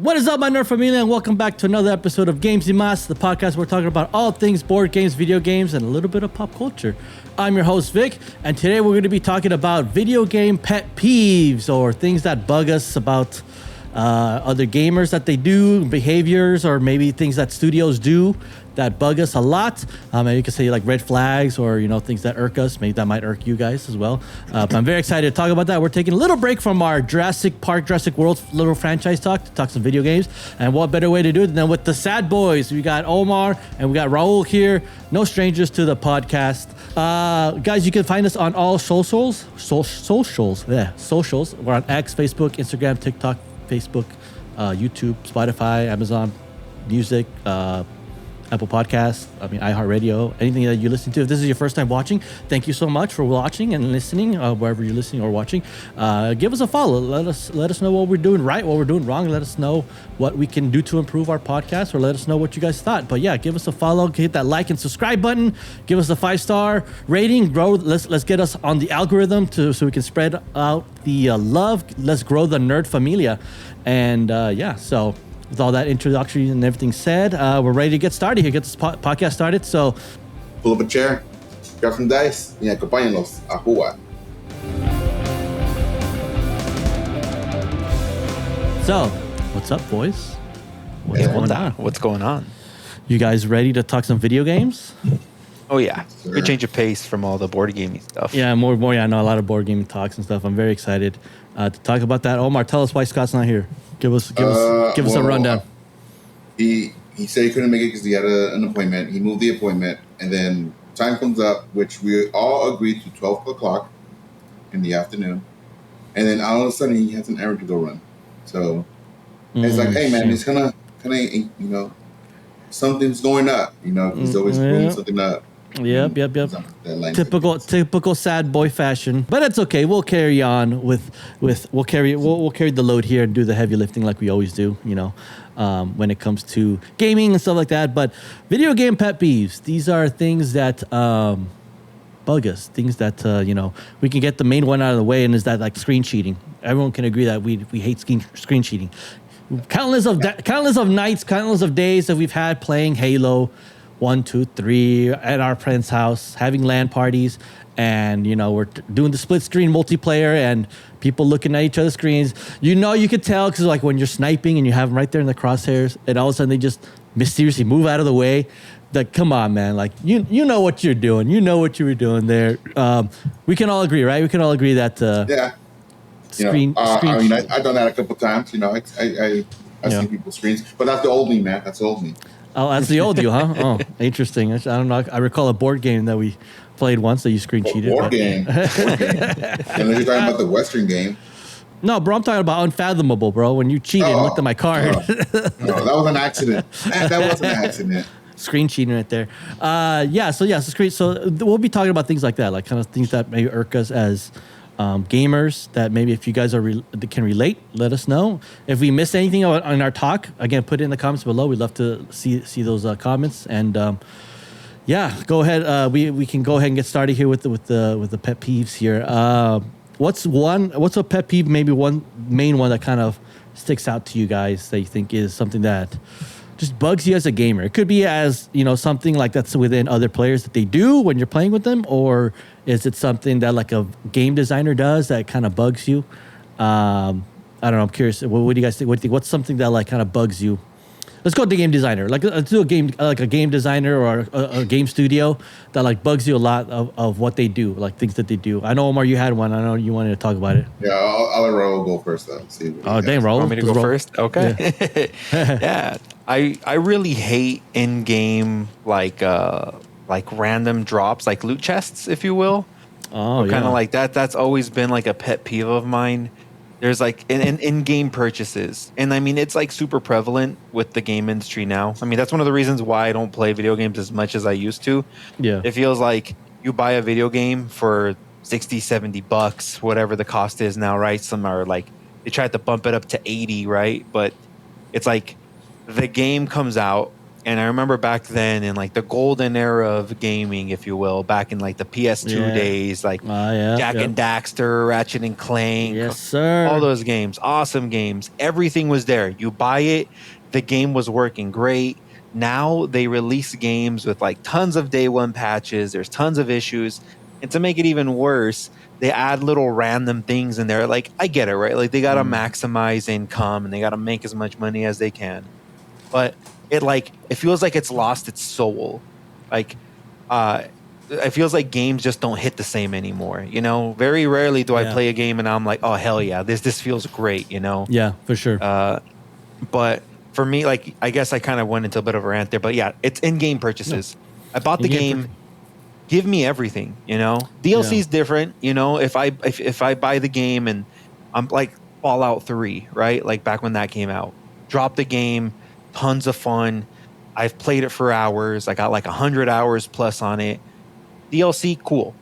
What is up, my nerd familia, and welcome back to another episode of Games y Mas, the podcast where we're talking about all things board games, video games, and a little bit of pop culture. I'm your host, Vic, and today we're going to be talking about video game pet peeves, or things that bug us about other gamers that they do, behaviors, or maybe things that studios do that bug us a lot. Maybe you could say like red flags, or things that irk us. Maybe that might irk you guys as well. But I'm very excited to talk about that. We're taking a little break from our Jurassic World little franchise talk to talk some video games. And what better way to do it than with the sad boys? We got Omar and we got Raul here. No strangers to the podcast. Guys, you can find us on all socials. Socials. We're on X, Facebook, Instagram, TikTok, Facebook, YouTube, Spotify, Amazon Music, Apple Podcasts, iHeartRadio, anything that you listen to. If this is your first time watching, thank you so much for watching and listening, wherever you're listening or watching. Give us a follow. Let us know what we're doing right, what we're doing wrong. Let us know what we can do to improve our podcast, or let us know what you guys thought. But yeah, give us a follow, hit that like and subscribe button, give us a 5-star rating, grow. Let's get us on the algorithm so we can spread out the love. Let's grow the nerd familia. And so with all that introduction and everything said, we're ready to get started here, get this podcast started. So pull up a chair, grab some dice, y acompáñenlos a jugar. So, what's up, boys? What's going on? You guys ready to talk some video games? Oh yeah, Sure. good change of pace from all the board gaming stuff. Yeah, more. Yeah, I know a lot of board gaming talks and stuff. I'm very excited to talk about that. Omar, tell us why Scott's not here. Give us a rundown. He said he couldn't make it because he had an appointment. He moved the appointment, and then time comes up, which we all agreed to 12 o'clock in the afternoon, and then all of a sudden he has an errand to go run. So it's like, hey man, it's kind of something's going up. He's always pulling something up. Yep. Typical sad boy fashion, but it's okay. We'll carry on we'll carry the load here and do the heavy lifting like we always do. When it comes to gaming and stuff like that. But video game pet peeves. These are things that bug us. Things that we can get the main one out of the way, and is that like screen cheating. Everyone can agree that we hate screen cheating. Countless of nights, countless of days that we've had playing Halo 1, 2, 3 at our friend's house, having LAN parties, and we're doing the split screen multiplayer, and people looking at each other's screens. You could tell because like when you're sniping and you have them right there in the crosshairs, and all of a sudden they just mysteriously move out of the way. Like, come on, man! Like you know what you're doing. You know what you were doing there. We can all agree, right? We can all agree that yeah. Screen. I've done that a couple times. I've seen people's screens, but that's the old me, man. That's the old me. Oh, that's the old you, huh? Oh, interesting. I don't know. I recall a board game that we played once that you screen cheated. Board game. Unless you're talking about the Western game. No, bro, I'm talking about Unfathomable, bro. When you cheated and looked at my card. No, that was an accident. That was an accident. Screen cheating right there. So we'll be talking about things like that, like kind of things that maybe irk us as gamers, that maybe if you guys can relate, let us know. If we missed anything on our talk, again, put it in the comments below. We'd love to see those comments. And go ahead. We can go ahead and get started here with the pet peeves here. What's a pet peeve? Maybe one main one that kind of sticks out to you guys that you think is something that just bugs you as a gamer. It could be as something like that's within other players that they do when you're playing with them, or is it something that like a game designer does that kind of bugs you? I don't know. I'm curious. What do you guys think? What do you think? What's something that like kind of bugs you? Let's go to the game designer. Like let's do a game designer or a game studio that like bugs you a lot of what they do, like things that they do. I know, Omar, you had one. I know you wanted to talk about it. Yeah, I'll let Raul go first though. Dang, Raul. Want me to go first? Okay. Yeah. I really hate in-game like random drops, like loot chests, if you will. Oh, yeah. Kind of like that. That's always been like a pet peeve of mine. There's like in-game purchases, and I mean it's like super prevalent with the game industry now. I mean that's one of the reasons why I don't play video games as much as I used to. Yeah, it feels like you buy a video game for $60-$70, whatever the cost is now, right? Some are like they tried to bump it up to $80, right? But it's like the game comes out And I remember back then in like the golden era of gaming, if you will, back in like the PS2 days, like Jack and Daxter, Ratchet and Clank, Yes, sir. all those games, awesome games. Everything was there. You buy it, the game was working great. Now they release games with like tons of day one patches. There's tons of issues. And to make it even worse, they add little random things in there. Like, I get it, right? Like, they got to maximize income and they got to make as much money as they can. But it feels like it's lost its soul. Like, it feels like games just don't hit the same anymore. You know, very rarely do I play a game and I'm like, oh, hell yeah, this feels great, you know? Yeah, for sure. But for me, like, I guess I kind of went into a bit of a rant there, but yeah, it's in-game purchases. No. I bought the game. Give me everything, you know. DLC is different, you know. If I buy the game and I'm like Fallout 3, right? Like back when that came out, drop the game, tons of fun. I've played it for hours. I got like 100 hours plus on it. DLC, cool,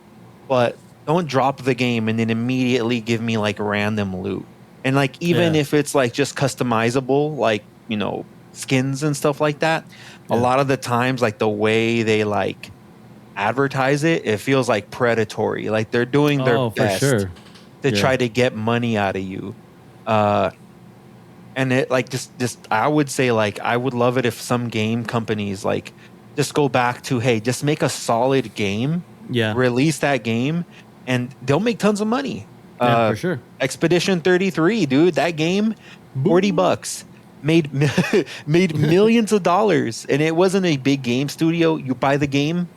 but don't drop the game and then immediately give me like random loot. And like even if it's like just customizable, like, you know, skins and stuff like that, a lot of the times like the way they like advertise it, it feels like predatory. Like they're doing their best to try to get money out of you. And it like just I would say like I would love it if some game companies like just go back to, hey, just make a solid game, release that game, and they'll make tons of money. For sure. Expedition 33, dude, that game, $40. Made millions of dollars, and it wasn't a big game studio. You buy the game,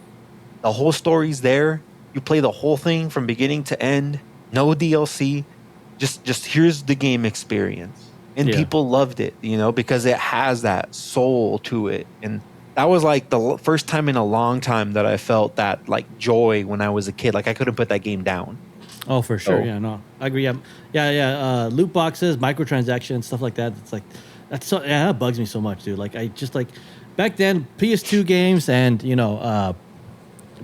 the whole story's there. You play the whole thing from beginning to end. No DLC. Just here's the game experience. And people loved it, you know, because it has that soul to it. And that was like the first time in a long time that I felt that like joy when I was a kid. Like I couldn't put that game down. Oh, for sure. Yeah, no, I agree. Loot boxes, microtransactions, stuff like that. It's like that bugs me so much, dude. Like I just like back then PS2 games and you know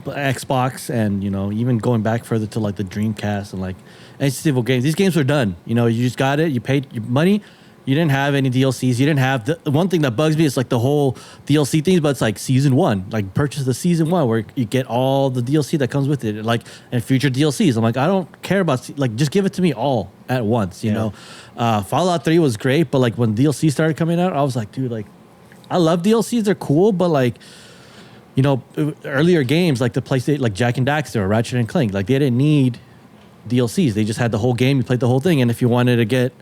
Xbox and you know even going back further to like the Dreamcast and like Evil games. These games were done. You know, you just got it. You paid your money. You didn't have any DLCs. You didn't have the one thing that bugs me is like the whole DLC things, but it's like season 1. Like purchase the season 1 where you get all the DLC that comes with it, and future DLCs. I'm like, I don't care about just give it to me all at once. You know, Fallout 3 was great, but like when DLC started coming out, I was like, dude, like I love DLCs. They're cool, but like you know, earlier games like the PlayStation, like Jack and Daxter or Ratchet and Clank, like they didn't need DLCs. They just had the whole game. You played the whole thing, and if you wanted to get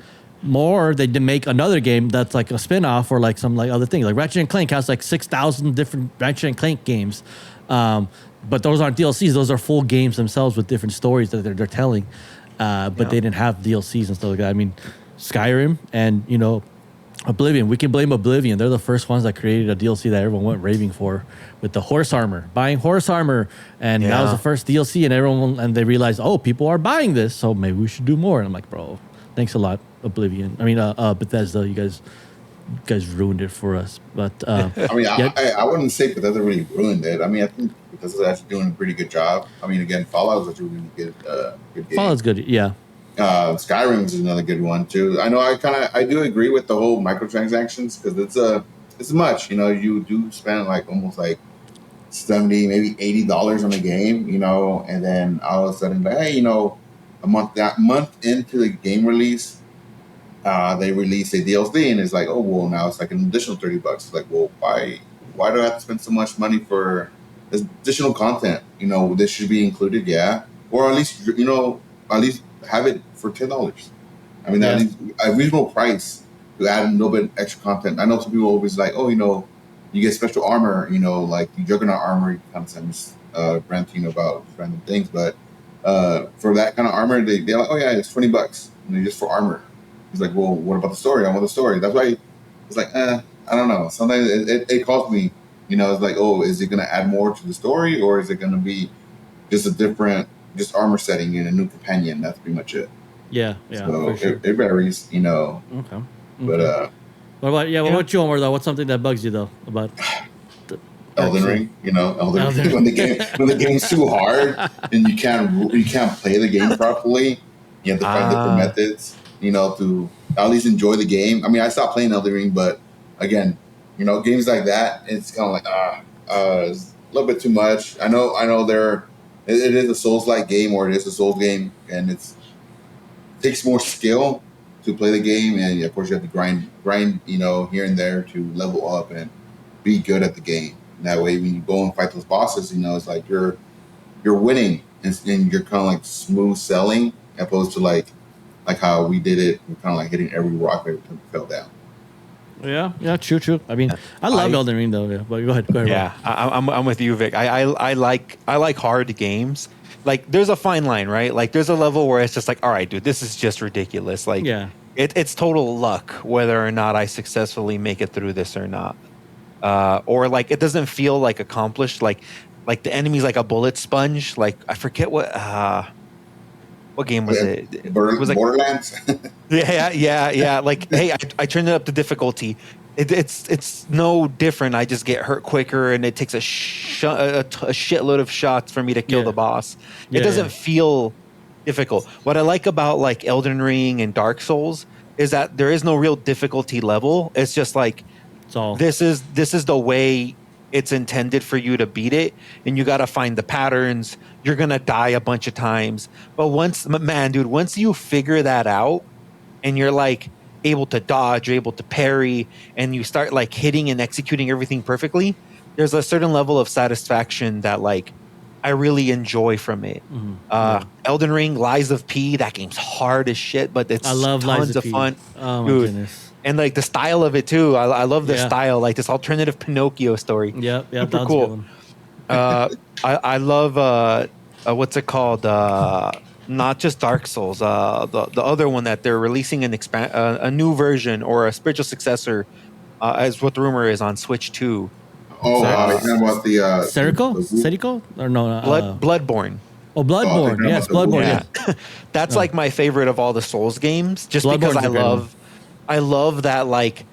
more, they'd make another game that's like a spin-off or like some like other thing. Like Ratchet and Clank has like 6,000 different Ratchet and Clank games, but those aren't DLCs. Those are full games themselves with different stories that they're telling. But they didn't have DLCs and stuff like that. I mean, Skyrim and you know Oblivion. We can blame Oblivion. They're the first ones that created a DLC that everyone went raving for with the horse armor, buying horse armor, and that was the first DLC. And they realized, oh, people are buying this, so maybe we should do more. And I'm like, bro, thanks a lot, Oblivion. I mean, Bethesda, you guys ruined it for us. But I mean, I wouldn't say Bethesda really ruined it. I mean, I think Bethesda's actually doing a pretty good job. I mean, again, Fallout is actually a really good game. Fallout's good, yeah. Skyrim is another good one too. I know I do agree with the whole microtransactions because it's much. You know, you do spend like almost like $70, maybe $80 on a game. You know, and then all of a sudden, hey, you know, a month into the game release, they release a DLC, and it's like, oh well, now it's like an additional $30. It's like, well, why do I have to spend so much money for this additional content? You know, this should be included, or at least have it for $10. I mean, at least a reasonable price to add a little bit extra content. I know some people always like, oh, you know, you get special armor, you know, like the Juggernaut armor. You kind of send ranting about random things, but for that kind of armor, they're like, oh yeah, it's $20, you know, just for armor. It's like, well, what about the story? I want the story. That's why it's like, I don't know. Sometimes it calls me, you know, it's like, oh, is it going to add more to the story, or is it going to be just a different, just armor setting and a new companion? That's pretty much it. Yeah. So for sure. it varies, you know. Okay. But what about you, Omar? Though, what's something that bugs you though about Elden Ring? You know, Elden Ring. when the game's too hard and you can't play the game properly, you have to find different methods, you know, to at least enjoy the game. I mean, I stopped playing Elden Ring, but again, games like that, it's kind of like it's a little bit too much. I know it is a Souls-like game, or it is a Souls game, and it takes more skill to play the game, and of course you have to grind, here and there to level up and be good at the game. And that way, when you go and fight those bosses, it's like you're winning, and you're kind of like smooth selling, opposed to like how we did it. We're kind of like hitting every rock every time we fell down. Yeah, true. I mean, I love Elden Ring though. Yeah, but go ahead. Yeah, I'm with you, Vic. I like hard games. Like, there's a fine line, right? Like, there's a level where it's just like, all right, dude, this is just ridiculous. Like, it's total luck whether or not I successfully make it through this or not. Or like it doesn't feel like accomplished. Like the enemy's like a bullet sponge. Like, I forget what game was it? It was like Borderlands. yeah. Like, hey, I turned it up to difficulty. It's no different. I just get hurt quicker, and it takes a shitload of shots for me to kill the boss. It doesn't feel difficult. What I like about like Elden Ring and Dark Souls is that there is no real difficulty level. It's just like this is the way it's intended for you to beat it, and you got to find the patterns. You're gonna die a bunch of times, but once you figure that out, and you're like able to dodge, you're able to parry, and you start like hitting and executing everything perfectly, there's a certain level of satisfaction that like I really enjoy from it. Elden Ring, Lies of P, that game's hard as shit, but I love tons of fun. Oh my goodness. And like the style of it too. I love the style, like this alternative Pinocchio story. Yeah, super cool. I love what's it called? Not just Dark Souls. The other one that they're releasing a new version or a spiritual successor, as what the rumor is, on Switch 2. Oh, talking about the Serico? Or no? Bloodborne. Oh, Bloodborne. Yes, Bloodborne. Yeah. That's like my favorite of all the Souls games, just because I love that like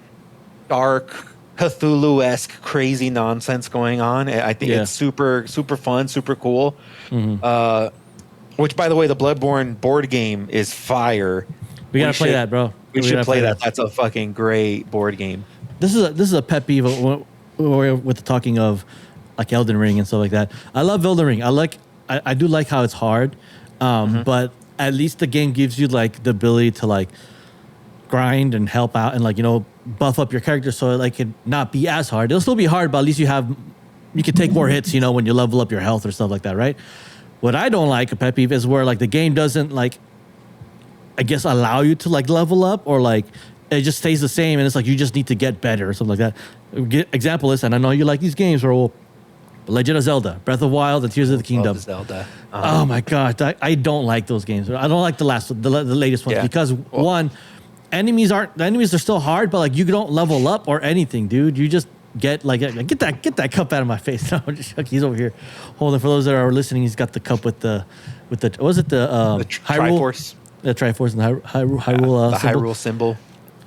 dark Cthulhu-esque crazy nonsense going on. I think it's super super fun, super cool. Which, by the way, the Bloodborne board game is fire. We gotta play that, bro. We should play that. That's a fucking great board game. This is a pet peeve with the talking of like Elden Ring and stuff like that. I love Elden Ring. I do like how it's hard, but at least the game gives you like the ability to like grind and help out and like buff up your character so it could not be as hard. It'll still be hard, but at least you can take more hits when you level up your health or stuff like that, right? What I don't like, a pet peeve, is where like the game doesn't like, I guess, allow you to like level up, or like it just stays the same and it's like you just need to get better or something like that. Example is, and I know you like these games, Raul, Legend of Zelda, Breath of the Wild, and Tears of the Kingdom. Zelda. Oh my god, I don't like those games. I don't like the latest ones because one, enemies are still hard, but like you don't level up or anything, dude. You just get that cup out of my face. No, he's over here holding. For those that are listening, he's got the cup with the what was it, the Triforce? The Triforce and the Hyrule Hyrule symbol.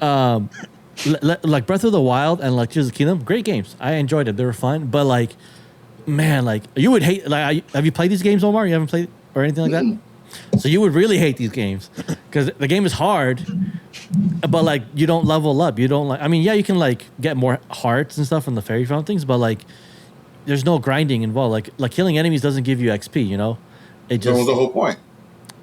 Like Breath of the Wild and like Tears of the Kingdom, great games. I enjoyed it. They were fun, but like, man, like you would hate. Like, have you played these games, Omar? You haven't played or anything like that? So you would really hate these games because the game is hard, but like you don't level up. You don't like. I mean, yeah, you can like get more hearts and stuff from the fairy fountains, but like there's no grinding involved. Like killing enemies doesn't give you XP. It just that was the whole point.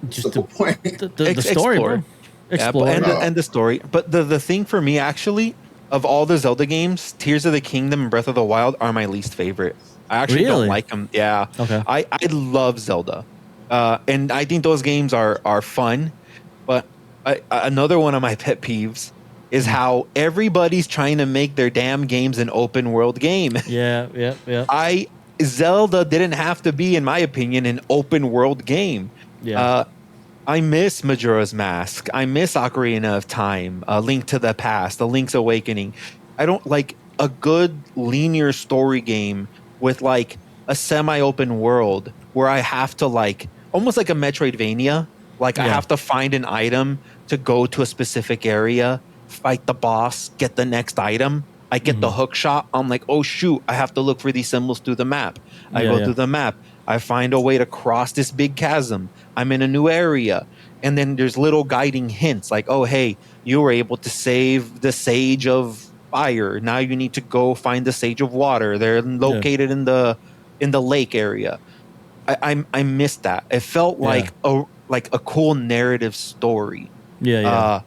Just the point. The story, bro. Explore. And the story. But the thing for me, actually, of all the Zelda games, Tears of the Kingdom and Breath of the Wild are my least favorite. I actually don't like them. Yeah. Okay. I love Zelda. And I think those games are fun, but another one of my pet peeves is how everybody's trying to make their damn games an open world game. Yeah. Zelda didn't have to be, in my opinion, an open world game. Yeah. I miss Majora's Mask. I miss Ocarina of Time, A Link to the Past, A Link's Awakening. I don't like a good linear story game with like a semi-open world where I have to like, almost like a Metroidvania. Like I have to find an item to go to a specific area, fight the boss, get the next item. I get the hook shot. I'm like, oh shoot, I have to look for these symbols through the map. I go through the map. I find a way to cross this big chasm. I'm in a new area. And then there's little guiding hints like, oh, hey, you were able to save the sage of fire. Now you need to go find the Sage of Water. They're located in the lake area. I missed that. It felt like a cool narrative story. Yeah.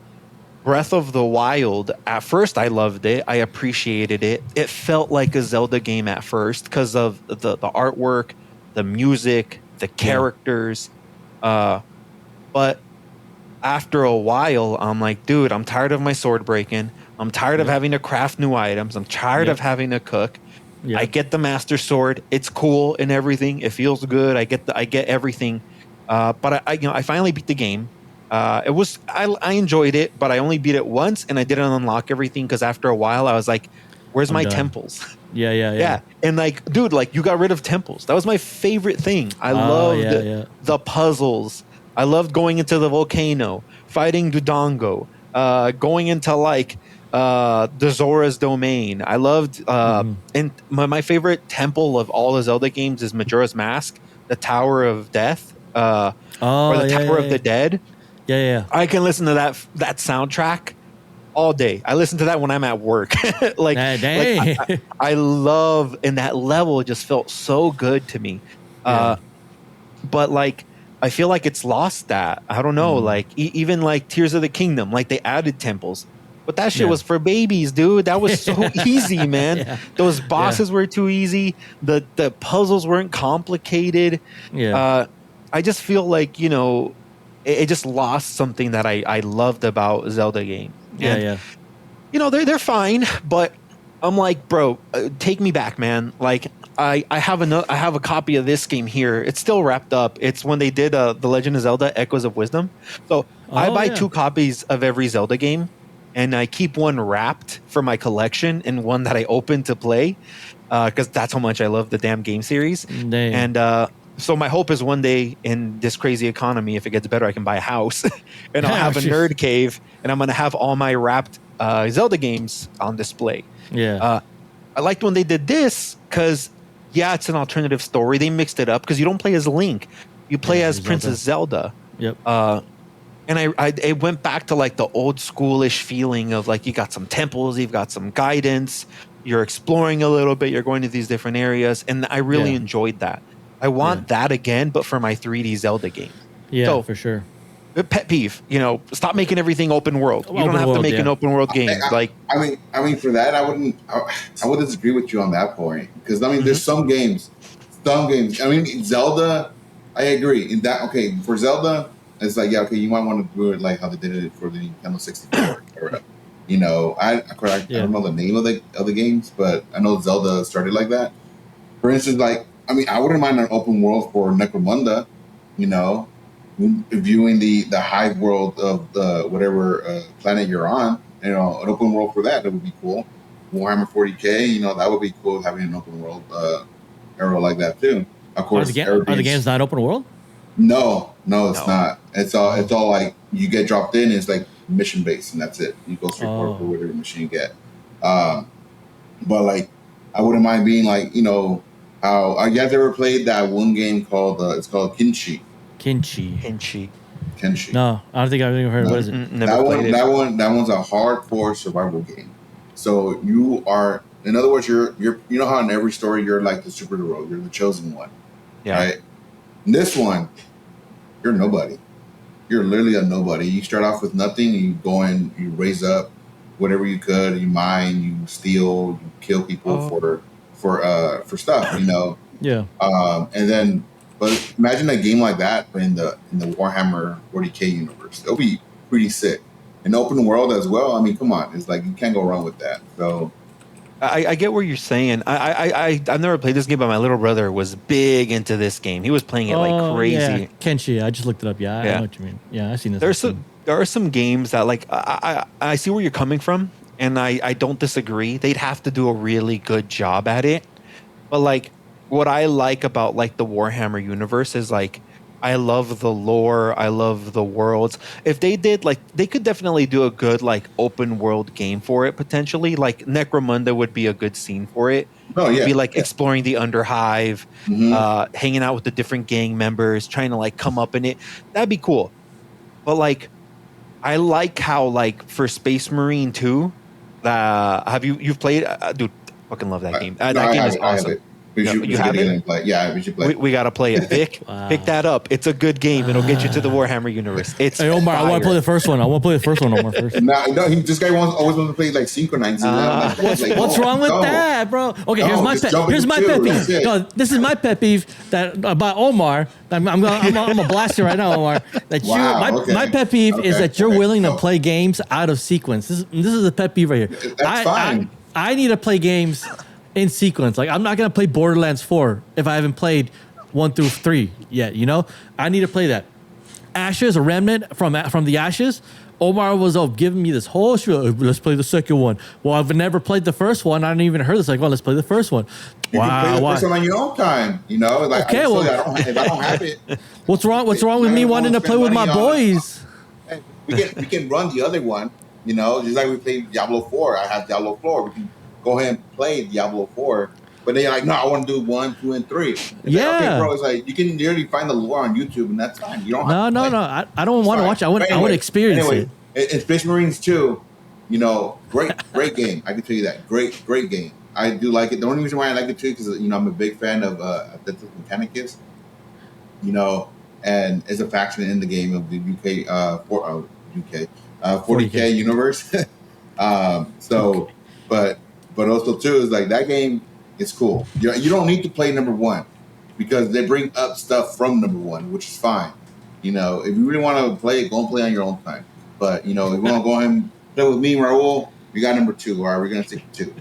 Breath of the Wild, at first I loved it. I appreciated it. It felt like a Zelda game at first because of the artwork, the music, the characters. But after a while, I'm like, dude, I'm tired of my sword breaking. I'm tired of having to craft new items. I'm tired of having to cook. I get the Master Sword. It's cool and everything. It feels good. I get everything. But I finally beat the game. I enjoyed it, but I only beat it once, and I didn't unlock everything because after a while, I was like, "Where's my temples?" Yeah. And like, dude, like you got rid of temples. That was my favorite thing. I loved the puzzles. I loved going into the volcano, fighting Dodongo, going into like the Zora's domain. I loved and my favorite temple of all the Zelda games is Majora's Mask, the Tower of Death, or the Tower of the Dead. Yeah. I can listen to that soundtrack all day. I listen to that when I'm at work. I love, and that level just felt so good to me. But like, I feel like it's lost that. I don't know. Like even like Tears of the Kingdom, like they added temples, but that shit was for babies, dude. That was so easy, man. Those bosses were too easy. The puzzles weren't complicated. I just feel like, it just lost something that I loved about Zelda games. They're fine, but I'm like, bro, take me back, man. Like I have a copy of this game here. It's still wrapped up. It's when they did The Legend of Zelda Echoes of Wisdom. So I buy 2 copies of every Zelda game, and I keep one wrapped for my collection and one that I open to play because that's how much I love the damn game series. And so my hope is one day in this crazy economy, if it gets better, I can buy a house and I'll have a nerd cave, and I'm going to have all my wrapped Zelda games on display. I liked when they did this because, it's an alternative story. They mixed it up because you don't play as Link. You play as Princess Zelda. And I went back to like the old schoolish feeling of like you got some temples, you've got some guidance, you're exploring a little bit, you're going to these different areas. And I really enjoyed that. I want that again, but for my 3D Zelda game. So, for sure. Pet peeve, stop making everything open world. You don't have to make an open world game. I mean, for that, I would disagree with you on that point because there's some games. I mean, Zelda, I agree in that. Okay, for Zelda, it's like you might want to do it like how they did it for the Nintendo 64 era. I don't know the name of the games, but I know Zelda started like that. For instance, I wouldn't mind an open world for Necromunda, viewing the hive world of the whatever planet you're on. An open world for that would be cool. Warhammer 40K, that would be cool having an open world era like that too. Of course, are the games not open world? No, it's not. It's all like you get dropped in. It's like mission based, and that's it. You go straight for whatever mission you get. But like, I wouldn't mind being like, how you guys ever played that one game called it's called Kinshi? Kinshi. No, I don't think I've ever heard. What is it? That one's a hardcore survival game. So you are, in other words, you're how in every story you're like the superhero, you're the chosen one, right? In this one, you're nobody. You're literally a nobody. You start off with nothing. You go in, you raise up whatever you could. You mine, you steal, you kill people for stuff. And then. But imagine a game like that in the Warhammer 40K universe. It'll be pretty sick. An open world as well. I mean, come on. It's like you can't go wrong with that. So I get what you're saying. I've never played this game, but my little brother was big into this game. He was playing it like crazy. Yeah. Kenshi, I just looked it up. I know what you mean. Yeah, I've seen this. There are some games that like I see where you're coming from, and I don't disagree. They'd have to do a really good job at it. But like what I like about like the Warhammer universe is like I love the lore, I love the worlds. If they did like they could definitely do a good like open world game for it potentially. Like Necromunda would be a good scene for it. Oh yeah. It'd be like exploring the Underhive, hanging out with the different gang members, trying to like come up in it. That'd be cool. But like I like how like for Space Marine 2, You've played, dude? Fucking love that game. No, That game is I have awesome. it. We No, should, we you should get have it it? and play. Yeah, we should play. We got to play it. Vic, Wow. pick that up. It's a good game. It'll get you to the Warhammer universe. It's Hey Omar, I want to play the first one. I want to play the first one, Omar, first. No, this guy always wants to play like synchronized. What's wrong with that, bro? Okay, No, here's my just pet. jump Here's into my two, pet that's peeve. it. No, this is my pet peeve that about Omar. I'm gonna blast you right now, Omar. That Wow, okay. my pet peeve is Okay, that you're okay, willing to so- play games out of sequence. This is a pet peeve right here. That's fine. I need to play games in sequence. Like I'm not gonna play Borderlands 4 if I haven't played 1 through 3 yet. You know, I need to play that. Ashes, a remnant from the Ashes. Omar was giving me this whole show. Let's play the second one. Well, I've never played the first one. I didn't even heard this. Like, well, let's play the first one. You can play the first one on your own time. You know, like Okay, if I don't have it, What's wrong with me wanting to play with my boys? we can run the other one. You know, just like we played Diablo 4. I have Diablo 4. We can go ahead and play Diablo 4. But then you're like, no, I want to do 1, 2, and 3. It's Yeah. like, okay, bro. It's like you can literally find the lore on YouTube, and that's fine. You don't have No. I don't want to watch it. I want to experience it. In Space Marines 2, you know, great game. I can tell you that. Great game. I do like it. The only reason why I like it too, because you know I'm a big fan of Authentic Mechanicus. You know, and as a faction in the game of the UK 40K universe. So, but also too is like that game is cool. You don't need to play number 1 because they bring up stuff from number 1, which is fine. You know, if you really want to play it, go and play on your own time. But you know, if you want to go ahead and play with me, Raul, we got number 2. All right, we're gonna stick to 2.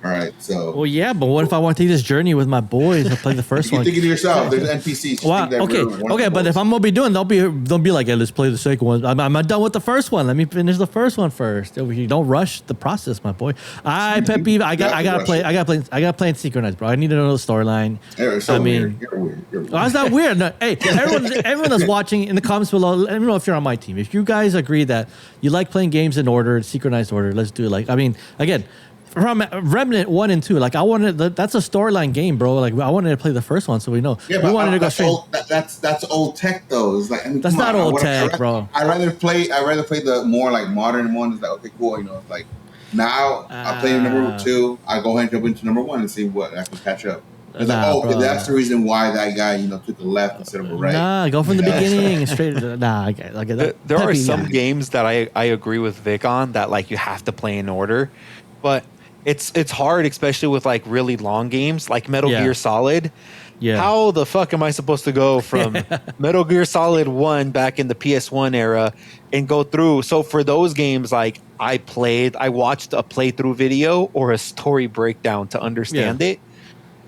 All right, so. Well, yeah, but what if I want to take this journey with my boys and play the first You one? think of yourself. There's NPCs. Wow. Okay. But if I'm gonna be doing, they'll be like, hey, let's play the second one. I'm not done with the first one. Let me finish the first one first. You don't rush the process, my boy. Pet peeve. I gotta play in synchronized, bro. I need to know the storyline. So weird. You're weird. Oh, it's not weird. No, hey, everyone that's watching in the comments below, let me know if you're on my team. If you guys agree that you like playing games in order, synchronized order, let's do it. Like, I mean, again. From Remnant 1 and 2, like I wanted that's a storyline game, bro. Like I wanted to play the first one, so we know. Yeah, we but wanted to go straight. That's old tech though. It's like, I mean, That's not old tech, bro. I rather play the more like modern ones. Like, okay, cool. You know, it's like now I play number 2. I go ahead and jump into number 1 and see what I can catch up. It's okay, that's the reason why that guy, you know, took a left instead of a right. Nah, go from the beginning and straight. Nah, I get that. There are some games that I agree with Vic on that like you have to play in order, but it's hard, especially with like really long games like Metal Gear Solid. Yeah. How the fuck am I supposed to go from Metal Gear Solid 1 back in the PS1 era and go through? So for those games, like I watched a playthrough video or a story breakdown to understand it.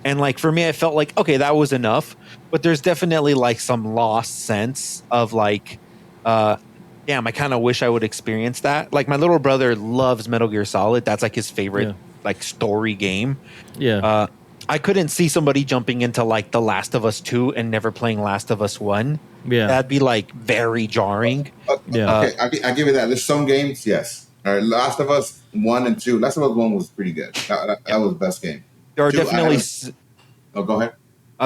And like for me, I felt like, okay, that was enough. But there's definitely like some lost sense of like, damn, I kind of wish I would experience that. Like my little brother loves Metal Gear Solid. That's like his favorite like story game. Yeah. I couldn't see somebody jumping into like The Last of Us 2 and never playing Last of Us 1. Yeah. That'd be like very jarring. Okay, I give you that. There's some games, yes. All right, Last of Us 1 and 2. Last of Us 1 was pretty good. That was the best game. There are 2, definitely go ahead.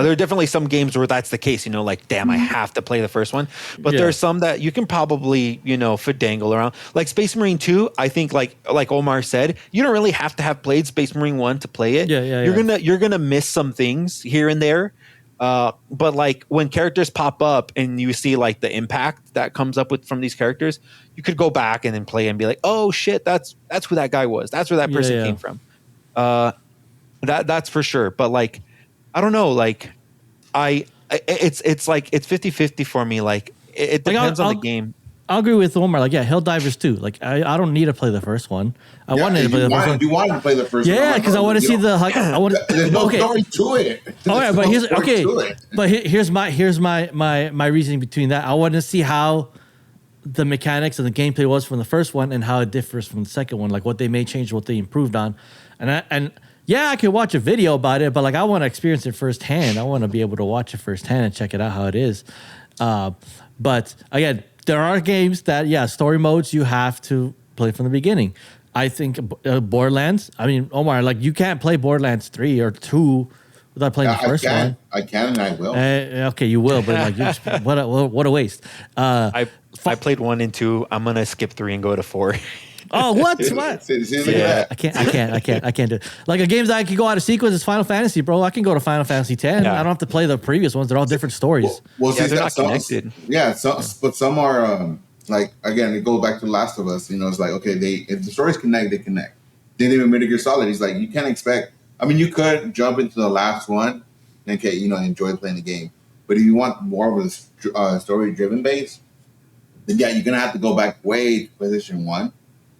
there are definitely some games where that's the case, you know, like, damn, I have to play the first one. But there's some that you can probably, you know, finagle around. Like Space Marine 2, I think like Omar said, you don't really have to have played Space Marine 1 to play it. You're gonna miss some things here and there. But like when characters pop up and you see like the impact that comes up from these characters, you could go back and then play and be like, oh shit, that's who that guy was. That's where that person came from. That's for sure. But like, I don't know, like it's like it's 50-50 for me. Like it depends on the game. I'll agree with Omar. Like, Helldivers 2. Like, I don't need to play the first one. I wanted to play the first one. You wanted to play the first one. Yeah, because I want to see the. Like, I want. There's no story to it. All right, but here's my reasoning between that. I want to see how the mechanics and the gameplay was from the first one and how it differs from the second one. Like what they may change, what they improved on, and I could watch a video about it, but like I want to experience it firsthand. I want to be able to watch it firsthand and check it out how it is. But again, there are games that story modes you have to play from the beginning. I think Borderlands. I mean, Omar, like you can't play Borderlands 3 or 2 without playing the first one. I can and I will. Okay, you will, but like, what a waste. I played 1 and 2. I'm gonna skip 3 and go to 4. Oh, what? What? See, look at that. I can't do it. Like a games that I can go out of sequence is Final Fantasy, bro. I can go to Final Fantasy 10. Yeah. I don't have to play the previous ones. They're all different stories. Well, Yeah, see, they're not some, connected. yeah, but some are like again. It goes back to Last of Us. You know, it's like okay, if the stories connect, they connect. Then even Metal Gear Solid, he's like you can't expect. I mean, you could jump into the last one, and okay, you know, enjoy playing the game. But if you want more of a story-driven base, then yeah, you're gonna have to go back way to PlayStation 1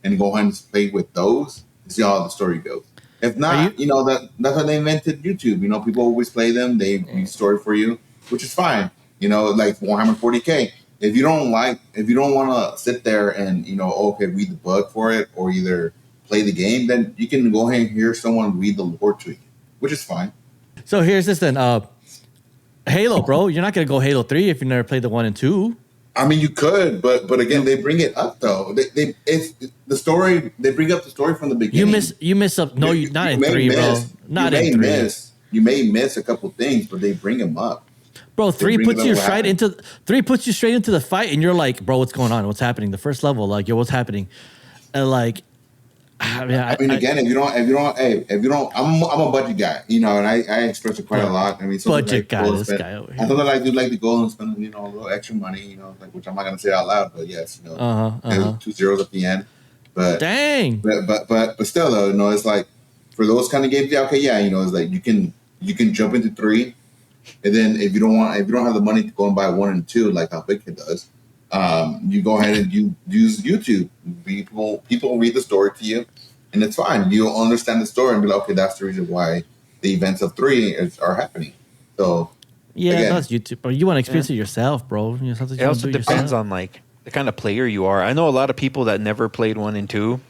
and go ahead and play with those to see how the story goes. If not, you know that's why they invented YouTube. You know, people always play them. They read story for you, which is fine. You know, like Warhammer 40K. If you don't want to sit there and you know, okay, read the book for it or either play the game, then you can go ahead and hear someone read the lore to you, which is fine. So here's this then. Halo, bro. You're not gonna go Halo 3 if you never played the 1 and 2. I mean, you could, but again, they bring it up though. It's the story. They bring up the story from the beginning. You miss up. No, you not in 3, bro. Not in 3. You may miss a couple things, but they bring them up. Bro, 3 puts you straight into the fight, and you're like, bro, what's going on? What's happening? The first level, like, yo, what's happening? And like, I mean, again, if you don't, I'm a budget guy, you know, and I express it quite a lot. I mean, budget guy, this guy over here. I thought I do like to go and spend, you know, a little extra money, you know, like which I'm not gonna say out loud, but yes, you know, 2 zeros at the end. But dang, but still though, you know, it's like for those kind of games, yeah, okay, yeah, you know, it's like you can jump into 3, and then if you don't have the money to go and buy 1 and 2 like how Big Kid does. You go ahead and you use YouTube. People read the story to you, and it's fine. You'll understand the story and be like, okay, that's the reason why the events of 3 are happening. So yeah, again, that's YouTube. Bro, you want to experience it yourself, bro. You know, it also depends on like the kind of player you are. I know a lot of people that never played 1 and 2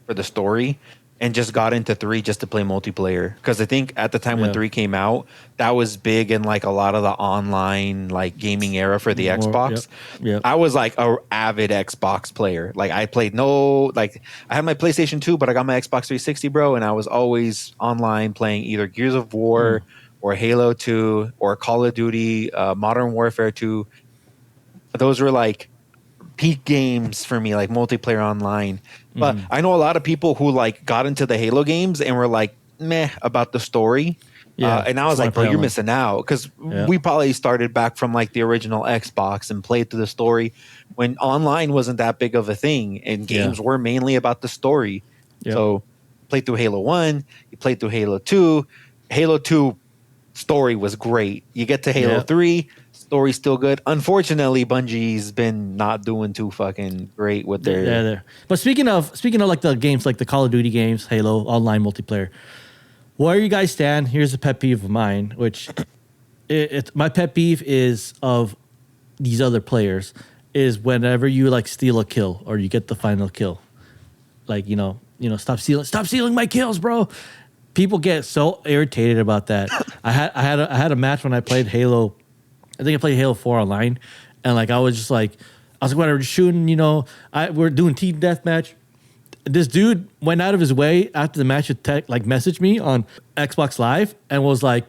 for the story and just got into 3 just to play multiplayer. Because I think at the time when 3 came out, that was big in like a lot of the online like gaming era for the Xbox. Yep. I was like a avid Xbox player. Like I played I had my PlayStation 2, but I got my Xbox 360, bro, and I was always online playing either Gears of War or Halo 2 or Call of Duty, Modern Warfare 2. Those were like peak games for me, like multiplayer online. But I know a lot of people who like got into the Halo games and were like meh about the story. And I was like, bro, you're missing out, because we probably started back from like the original Xbox and played through the story when online wasn't that big of a thing and games were mainly about the story. So played through Halo 1, you played through Halo 2. Halo 2 story was great. You get to Halo 3, story's still good. Unfortunately, Bungie's been not doing too fucking great with their. But speaking of like the games, like the Call of Duty games, Halo online multiplayer, where you guys stand? Here's a pet peeve of mine, which my pet peeve is of these other players is whenever you like steal a kill or you get the final kill, like you know, stop stealing my kills, bro. People get so irritated about that. I had a match when I played Halo. I think I played Halo 4 online, and like I was like, whatever, just shooting. You know, we're doing team deathmatch. This dude went out of his way after the match to message me on Xbox Live and was like,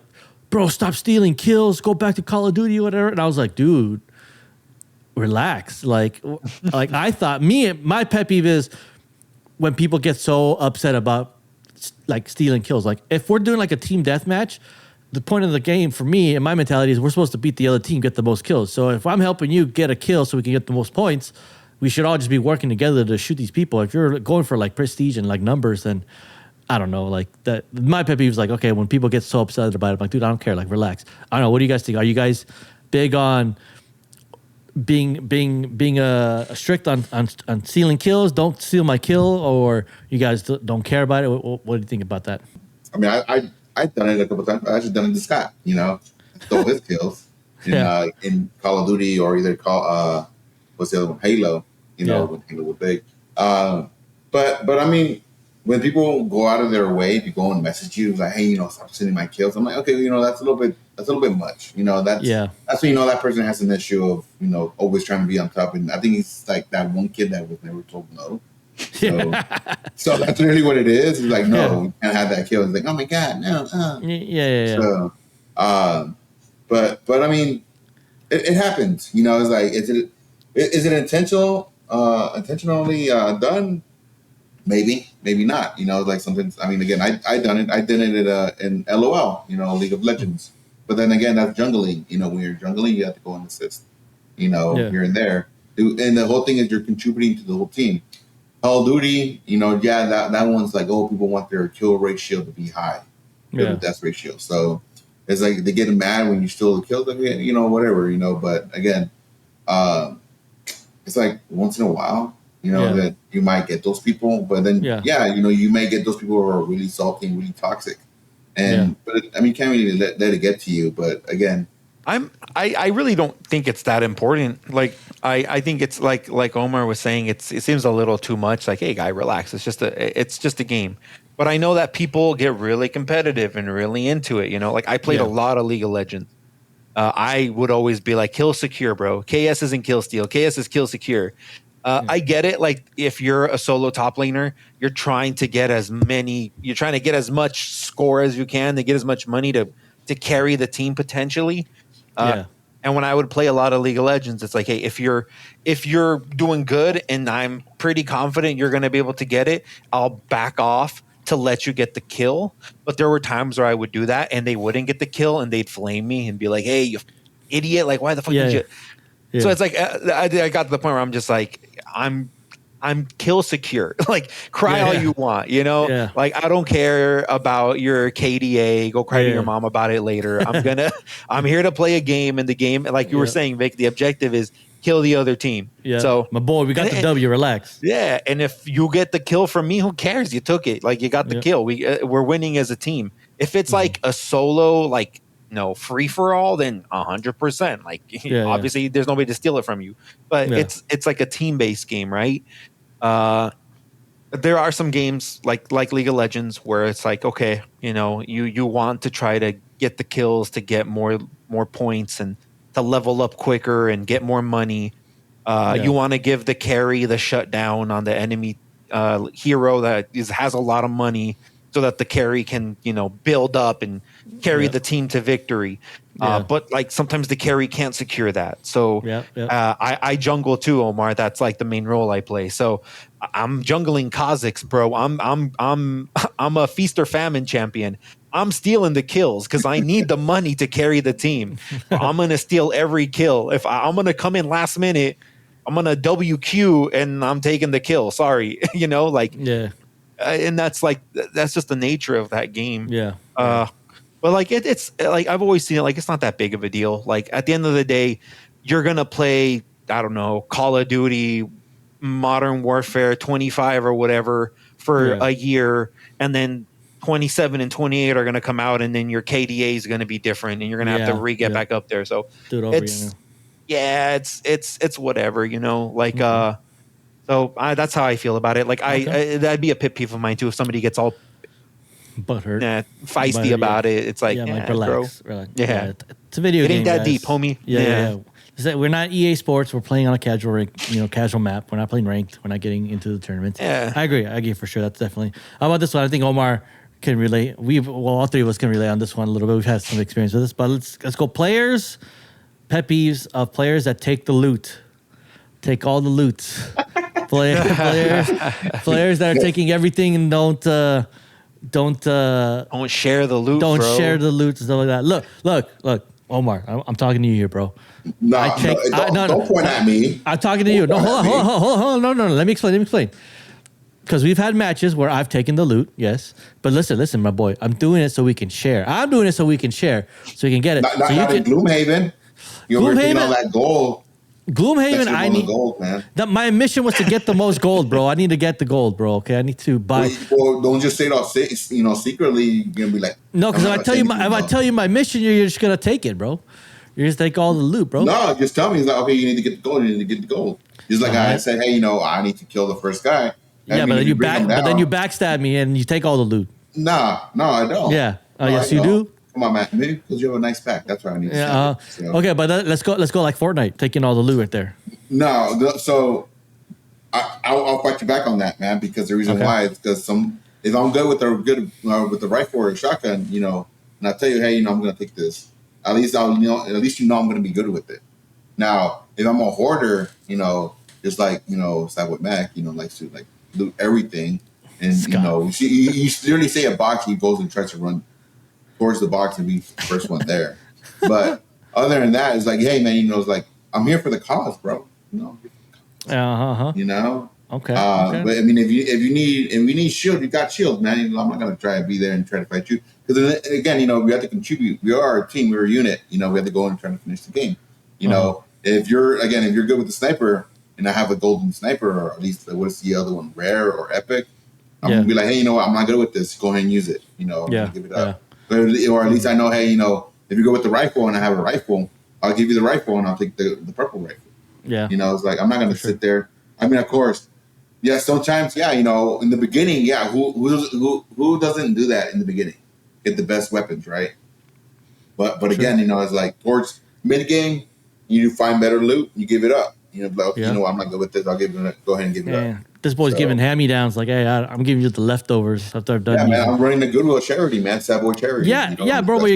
"Bro, stop stealing kills. Go back to Call of Duty, whatever." And I was like, "Dude, relax." Like I thought my pet peeve is when people get so upset about like stealing kills. Like if we're doing like a team deathmatch, the point of the game for me and my mentality is we're supposed to beat the other team, get the most kills. So if I'm helping you get a kill so we can get the most points, we should all just be working together to shoot these people. If you're going for like prestige and like numbers, then I don't know, like that. My pet peeve is like, okay, when people get so upset about it, I'm like, dude, I don't care. Like, relax. I don't know. What do you guys think? Are you guys big on being strict on stealing kills? Don't steal my kill, or you guys don't care about it? What do you think about that? I mean, I've done it a couple times. I actually done it to Scott. You know, stole his kills in Call of Duty or either what's the other one? Halo. You know, when Halo was big. But I mean, when people go out of their way to go and message you like, hey, you know, stop sending my kills. I'm like, okay, you know, that's a little bit much. You know, that's when you know that person has an issue of, you know, always trying to be on top. And I think he's like that one kid that was never told no. So that's really what it is. It's like, no, you can't have that kill. It's like, oh my God, no. So, but I mean, it happens. You know, it's like, is it intentionally done? maybe not. Like sometimes. I mean, again, I done it. I did it in LOL. League of Legends. But then again, that's jungling. When you're jungling, you have to go and assist. Yeah. Here and there. And the whole thing is you're contributing to the whole team. Call of Duty, yeah, that one's like, oh, people want their kill ratio to be high, the death ratio. So it's like they get mad when you still kill them, whatever, But again, it's like once in a while, that you might get those people, but then you may get those people who are really salty and really toxic, but you can't really let it get to you. But again, I really don't think it's that important. Like I think it's like Omar was saying, it seems a little too much. Like, hey guy, relax. It's just a game. But I know that people get really competitive and really into it. Like I played a lot of League of Legends. I would always be like, kill secure, bro. KS isn't kill steal. KS is kill secure. I get it. Like if you're a solo top laner, you're trying to get as much score as you can to get as much money to carry the team potentially. And when I would play a lot of League of Legends, it's like, hey, if you're doing good and I'm pretty confident you're going to be able to get it, I'll back off to let you get the kill. But there were times where I would do that and they wouldn't get the kill and they'd flame me and be like, hey, you idiot, like why the fuck did you? Yeah. So it's like I got to the point where I'm just like, I'm kill secure. Like cry all you want, Like I don't care about your KDA. Go cry to your mom about it later. I'm here to play a game, and the game, like you were saying, Vic, the objective is kill the other team. Yeah. So my boy, we got the W. Relax. Yeah, and if you get the kill from me, who cares? You took it. Like you got the kill. We're winning as a team. If it's like a solo, like free for all, then 100%. Like obviously, there's nobody to steal it from you. But it's like a team based game, right? There are some games like League of Legends where it's like, okay, you want to try to get the kills to get more points and to level up quicker and get more money. You want to give the carry the shutdown on the enemy hero that has a lot of money so that the carry can, build up and carry the team to victory. But like sometimes the carry can't secure that. So I jungle too, Omar. That's like the main role I play. So I'm jungling Kazakhs, bro. I'm a feast or famine champion. I'm stealing the kills because I need the money to carry the team. I'm gonna steal every kill. If I'm gonna come in last minute, I'm gonna WQ and I'm taking the kill. Sorry, and that's just the nature of that game. But like it's like I've always seen it like it's not that big of a deal. Like at the end of the day, you're gonna play, I don't know, Call of Duty, Modern Warfare 25 or whatever for a year, and then 27 and 28 are gonna come out, and then your KDA is gonna be different, and you're gonna have to get back up there. So it's whatever, like so that's how I feel about it. Like that'd be a pit peeve of mine too if somebody gets all butthurt, feisty about it. It's like, like relax, bro. Relax. It's a video game. It ain't that guys. deep, homie. We're not EA Sports. We're playing on a casual map. We're not playing ranked. We're not getting into the tournaments. I agree for sure. That's definitely. How about this one? I think Omar can relate. All three of us can relate on this one a little bit. We've had some experience with this, but let's go. Players, pet peeves of players that take the loot. Take all the loot. players that are taking everything and don't share the loot. Don't bro. share the loot and stuff like that. Look, Omar. I'm talking to you here, bro. Don't point at me. I'm talking to you. No, hold on. No. Let me explain. Because we've had matches where I've taken the loot, yes. But listen, my boy. I'm doing it so we can share. So we can get it. Not in Gloomhaven. You're taking all that gold. Gloomhaven, I need gold, man. My mission was to get the most gold, bro. I need to get the gold, bro. Okay, I need to buy. Well, don't just say it all. Secretly, you're gonna be like, no, because if I tell you my mission, you're just gonna take it, bro. You just take all the loot, bro. No, just tell me. It's like, okay, you need to get the gold. You need to get the gold. Just like I said, hey, I need to kill the first guy. But then you backstab me and you take all the loot. No, I don't. Yeah. Yes, you do. Come on, man. Maybe because you have a nice pack. That's why I need to say it. Okay, but let's go like Fortnite, taking all the loot right there. No, so I'll fight you back on that, man, because the reason why is because if I'm good with the rifle or shotgun, and I tell you, hey, I'm going to take this. At least I'm going to be good with it. Now, if I'm a hoarder, just like, side with Mac, likes to like loot everything, And Scott. you literally say a box, he goes and tries to run towards the box and be the first one there. But other than that, it's like, hey man, it's like I'm here for the cause, bro. You know. Okay. But I mean, if you need shield, you got shield, man. I'm not gonna try to be there and try to fight you because again, we have to contribute. We are a team. We're a unit. We have to go in and try to finish the game. If you're good with the sniper, and I have a golden sniper, or at least what's the other one, rare or epic, I'm gonna be like, hey, what? I'm not good with this. Go ahead and use it. Give it up. Or at least I know, hey, if you go with the rifle and I have a rifle, I'll give you the rifle and I'll take the purple rifle. Yeah. It's like I'm not gonna sit there. I mean, of course. Yeah, sometimes, in the beginning, who doesn't do that in the beginning? Get the best weapons, right? But again, it's like towards mid game, you find better loot, you give it up. I'm not good with this. I'll go ahead and give it up. This boy's giving hand-me-downs. Like, hey, I'm giving you the leftovers after I've done. Yeah, man, I'm running the Goodwill charity, man. Savoy charity. Yeah, bro. But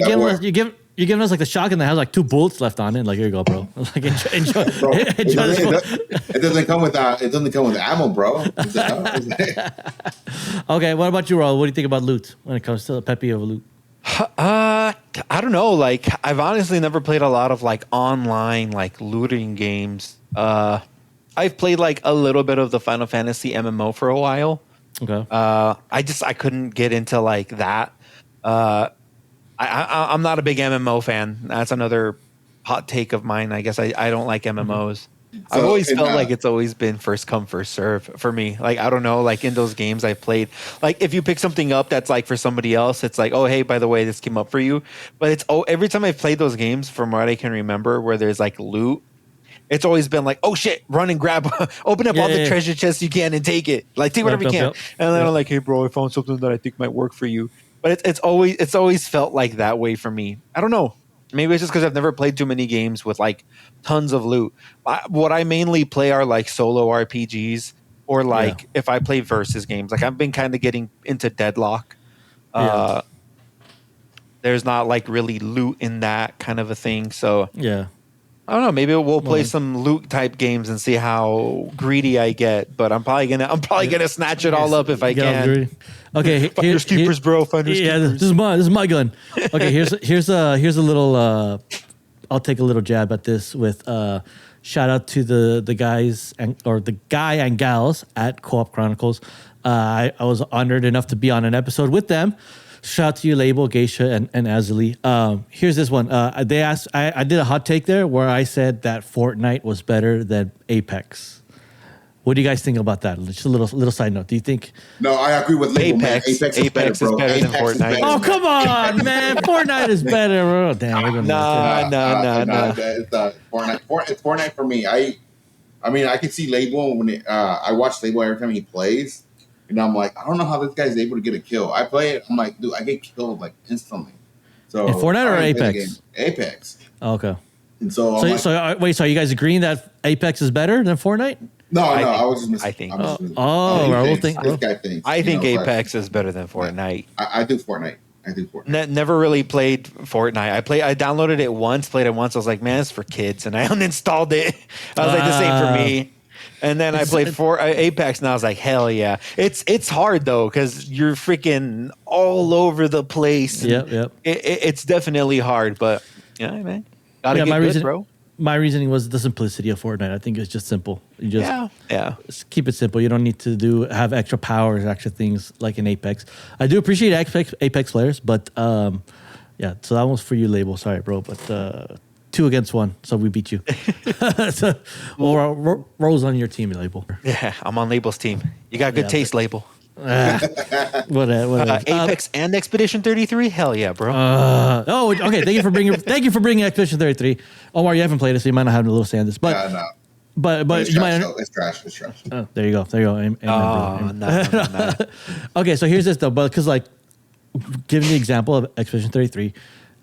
you're giving us like the shotgun that has like 2 bullets left on it. Like, here you go, bro. Like, enjoy. Bro, it doesn't come with ammo, bro. Okay, what about you, Raul? What do you think about loot when it comes to the peppy of loot? I don't know. Like, I've honestly never played a lot of like online like looting games. I've played like a little bit of the Final Fantasy MMO for a while. Okay. I couldn't get into like that. I'm not a big MMO fan. That's another hot take of mine. I guess I don't like MMOs. I've always felt like it's always been first come, first serve for me. Like, I don't know, like in those games I've played, like if you pick something up that's like for somebody else, it's like, oh, hey, by the way, this came up for you. But every time I've played those games from what I can remember where there's like loot, it's always been like, oh shit, run and grab, open up all the treasure chests you can and take it. Like, take whatever you can. And then I'm like, hey bro, I found something that I think might work for you. But it's always felt like that way for me. I don't know. Maybe it's just because I've never played too many games with like tons of loot. What I mainly play are like solo RPGs or like if I play versus games. Like, I've been kind of getting into Deadlock. There's not like really loot in that kind of a thing. So I don't know. Maybe we'll play some loot type games and see how greedy I get. But I'm probably gonna snatch it all up if I can. Okay, finders keepers, bro. Finders keepers. This is my gun. Okay, here's a little. I'll take a little jab at this with shout out to the guys the guy and gals at Co-op Chronicles. I was honored enough to be on an episode with them. Shout out to you, Label, Geisha, and Azali. Here's this one. They asked. I did a hot take there where I said that Fortnite was better than Apex. What do you guys think about that? Just a little side note. Do you think? No, I agree with Label. Apex is better than Fortnite. Oh, come on, man! Fortnite is better. Oh, damn. No. It's Fortnite. It's Fortnite for me. I mean, I can see Label when I watch Label every time he plays. And I'm like, I don't know how this guy's able to get a kill. I play it. I'm like, dude, I get killed like instantly. So in Fortnite or Apex? Apex. Oh, okay. And so wait, so are you guys agreeing that Apex is better than Fortnite? No, I was just. I think. This guy thinks. I think Apex is better than Fortnite. I do Fortnite. Never really played Fortnite. I downloaded it once, played it once. I was like, man, it's for kids, and I uninstalled it. I was like, this ain't for me. And then I played Apex, and I was like, hell yeah. It's hard, though, because you're freaking all over the place. Yep. It's definitely hard, but, man. Gotta get good, bro. My reasoning was the simplicity of Fortnite. I think it's just simple. You just keep it simple. You don't need to have extra powers, extra things like in Apex. I do appreciate Apex players, but, so that one's for you, Label. Sorry, bro, but... 2 against 1, so we beat you. Rose on your team, Label. Yeah, I'm on Label's team. You got good taste, Label. Whatever. Apex and Expedition 33? Hell yeah, bro. Okay. Thank you for bringing Expedition 33. Omar, you haven't played it, so you might not have a little say on this. But no. But you might. It's trash. It's trash. Oh, there you go. Amen, No. Okay, so here's this though, but because like, giving the example of Expedition 33.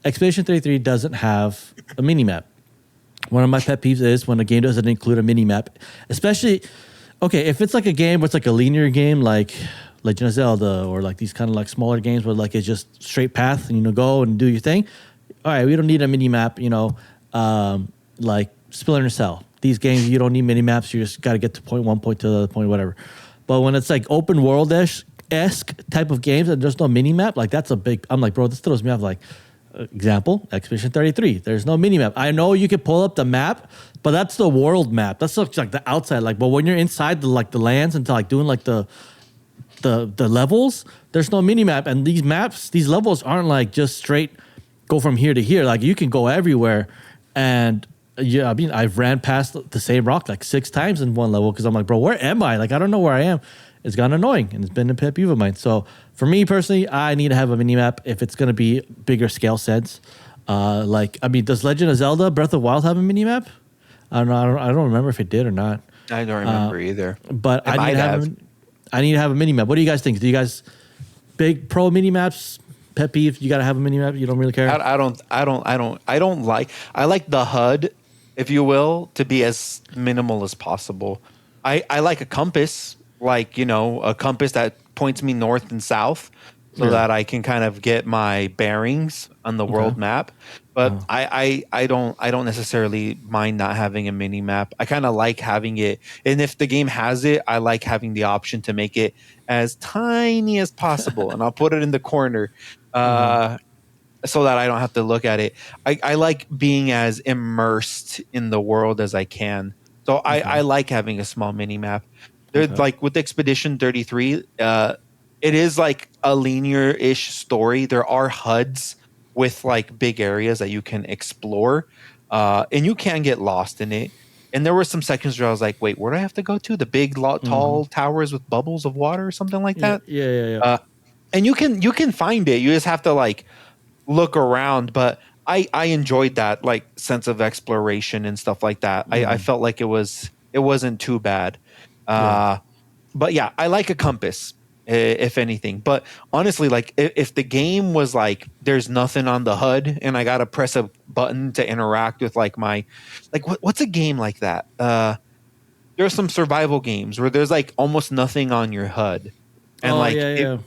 Expedition 33 doesn't have a mini-map. One of my pet peeves is when a game doesn't include a mini-map. Especially, if it's like a game where it's like a linear game like Legend of Zelda or like these kind of like smaller games where like it's just straight path and go and do your thing. All right, we don't need a mini-map, like Splinter Cell. These games, you don't need mini-maps. You just got to get to point 1, point to the other point, whatever. But when it's like open world-ish, esque type of games and there's no mini map, like that's a big. I'm like, bro, this throws me off. Like, example, Expedition 33. There's no mini map. I know you can pull up the map, but that's the world map. That's like the outside. Like, but when you're inside the lands and like doing like the levels, there's no mini map. And these levels aren't like just straight go from here to here. Like you can go everywhere. And yeah, I mean, I've ran past the same rock like 6 times in one level because I'm like, bro, where am I? Like, I don't know where I am. It's gotten annoying and it's been a pet peeve of mine. So for me personally, I need to have a mini map if it's going to be bigger scale sense. Like, I mean, does Legend of Zelda Breath of the Wild have a mini map? I don't know. I don't remember if it did or not. I don't remember either. But I need to have a mini map. What do you guys think? Do you guys big pro mini maps? Pet peeve? You got to have a mini map. You don't really care. I don't like. I like the HUD, if you will, to be as minimal as possible. I like a compass, like a compass that points me north and south, so that I can kind of get my bearings on the world map. But I don't necessarily mind not having a mini map. I kind of like having it, and if the game has it, I like having the option to make it as tiny as possible, and I'll put it in the corner, so that I don't have to look at it. I like being as immersed in the world as I can, so I like having a small mini map. They're like with Expedition 33, it is like a linear-ish story. There are HUDs with like big areas that you can explore, and you can get lost in it. And there were some sections where I was like, wait, where do I have to go to? The big, tall towers with bubbles of water or something like that? Yeah. And you can find it. You just have to like look around. But I enjoyed that like sense of exploration and stuff like that. I felt like it wasn't too bad. But yeah, I like a compass, if anything. But honestly, like if the game was like there's nothing on the HUD and I gotta press a button to interact with like what's a game like that? There are some survival games where there's like almost nothing on your HUD, and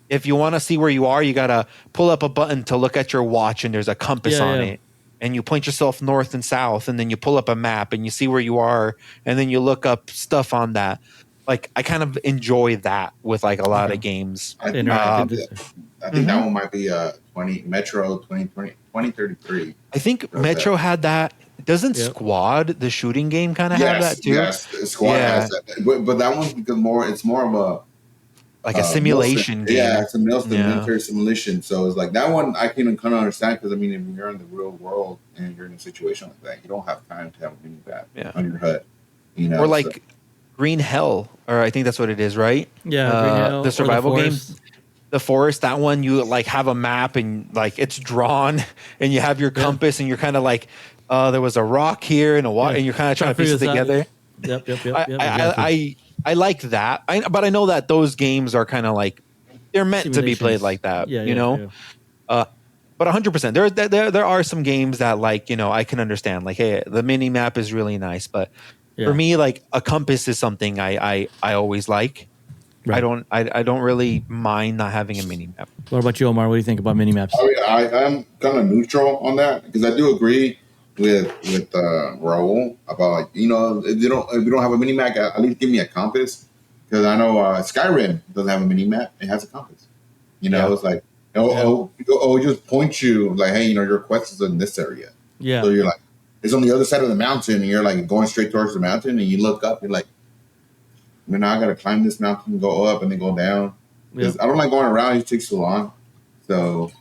if you want to see where you are, you gotta pull up a button to look at your watch, and there's a compass on it. And you point yourself north and south, and then you pull up a map and you see where you are, and then you look up stuff on that. Like I kind of enjoy that with like a lot of games. I think that one might be Metro 2033. I think Metro had that. Doesn't Squad, the shooting game, kind of have that too? Yes, Squad has that. But that one's because it's more of a like a simulation game. Yeah, it's a military simulation. So it's like that one I can kind of understand because I mean, if you're in the real world and you're in a situation like that, you don't have time to have a mini map on your HUD. Or like Green Hell, or I think that's what it is, right? Yeah, Green Hell, the survival game. The forest, that one you like have a map and like it's drawn and you have your compass and you're kind of like, there was a rock here and a water and you're kind of trying to piece it together. Yep. I like that, but I know that those games are kind of like they're meant to be played like that, But 100%, there are some games that like I can understand. Like, hey, the mini map is really nice, but for me, like a compass is something I always like. Right. I don't really mind not having a mini map. What about you, Omar? What do you think about mini maps? I'm kind of neutral on that because I do agree with Raul about like, if you don't have a mini map, at least give me a compass because I know Skyrim doesn't have a mini map; it has a compass. It's like it just point you like, hey, your quest is in this area. Yeah. So you're like, it's on the other side of the mountain, and you're like going straight towards the mountain, and you look up, you're like, now I got to climb this mountain, go up, and then go down. I don't like going around; it takes so long. So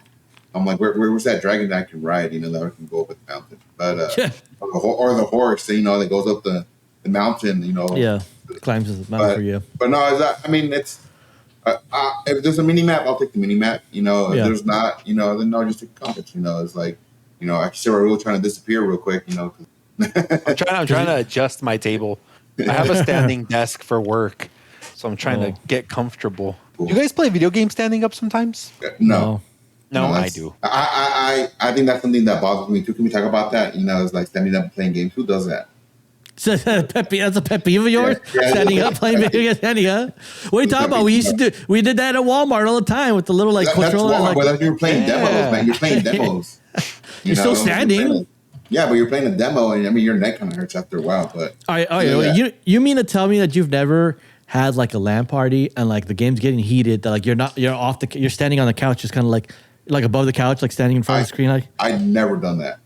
I'm like, where's that dragon that I can ride? That I can go up the mountain, but or the horse, that goes up the mountain. Climbs the mountain for you. But no, it's if there's a mini map, I'll take the mini map. If there's not, then I'll just take a compass. It's like, I can see we're really trying to disappear real quick. I'm trying to adjust my table. I have a standing desk for work, so I'm trying to get comfortable. Cool. Do you guys play video games standing up sometimes? No, I do. I think that's something that bothers me too. Can we talk about that? It's like standing up and playing games. Who does that? That's a pet peeve of yours? Standing up playing video games, standing up? What are you talking about? We did that at Walmart all the time with the little controller. That's Walmart, but you're playing demos, man. You're playing demos. You're still standing. Yeah, but you're playing a demo, and your neck kind of hurts after a while. But you mean to tell me that you've never had like a LAN party and like the game's getting heated, that like you're standing on the couch, just kind of like above the couch, like standing in front of the screen. Like I've never done that.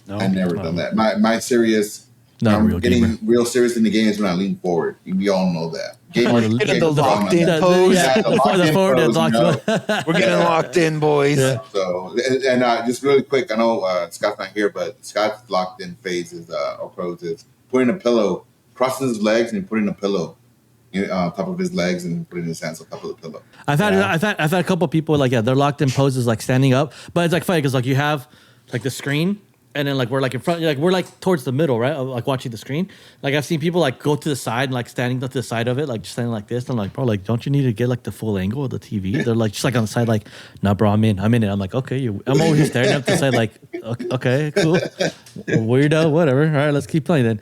No, I never done that. My serious. Not I'm real getting gamer. real serious in the game is when I lean forward. We all know that. the locked in pose. We're getting locked in, boys. Yeah. So, and just really quick, I know Scott's not here, but Scott's locked in phase is or pros is putting a pillow, crossing his legs and putting a pillow on top of his legs and putting his hands on top of the pillow. I've had a couple people like they're locked in poses like standing up, but it's like funny because like you have like the screen. And then like we're like in front, like we're like towards the middle, right? Like watching the screen. Like I've seen people like go to the side and like standing to the side of it, like just standing like this. I'm like, bro, like don't you need to get like the full angle of the TV? They're like just like on the side, like, nah, bro, I'm in it. I'm like, okay, I'm over here staring up the side, like, okay, cool, weirdo, whatever. All right, let's keep playing then.